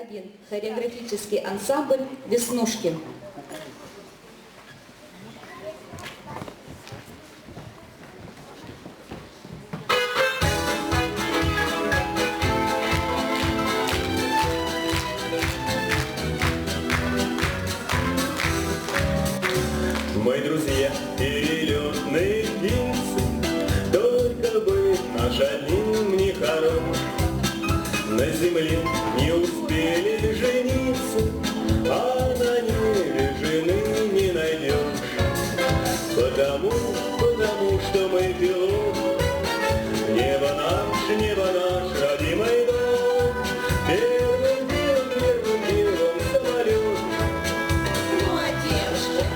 1. Хореографический ансамбль «Веснушки». Мы друзья, перелетные птицы, только бы наш одним не хорош. На земле не успели жениться, а на небе жены не найдешь. Потому что мы пилот, небо наш, родимый дом. Первым делом самолет,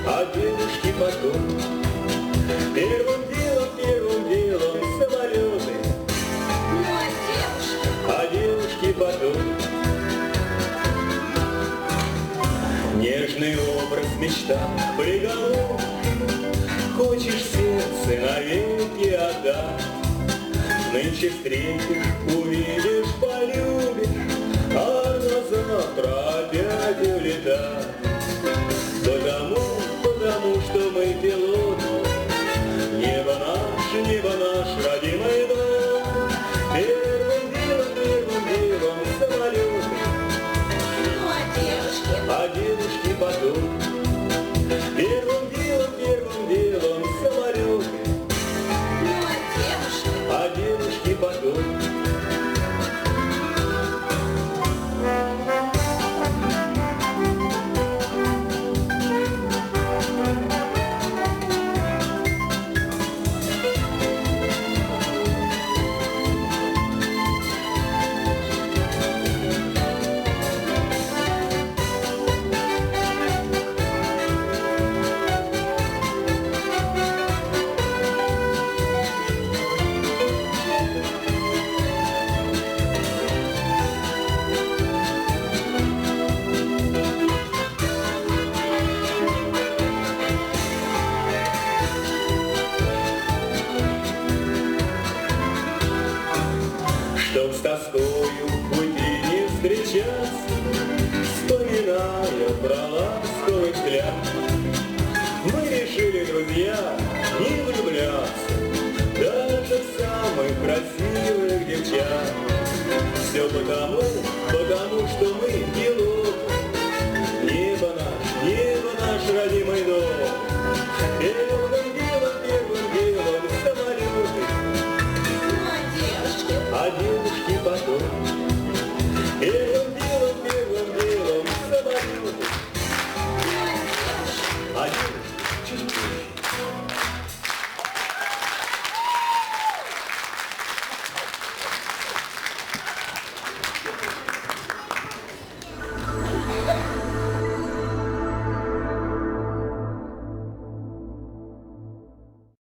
а девушки потом. Первым делом самолеты, а девушки потом. Нежный образ, мечта, приговор. Хочешь сердце навеки отдать, нынче встретишь, увидишь, полюбишь, а на завтра опять улетать. Потому что мы пилоты, небо наш, родимый дом. Первым делом самолеты, а девушки потом. Первым делом самолеты, а девушки потом. Чтоб с тоскою в пути не встречаться, вспоминая про ласковый взгляд, мы решили, друзья, не влюбляться даже в самых красивых девчат. Все потому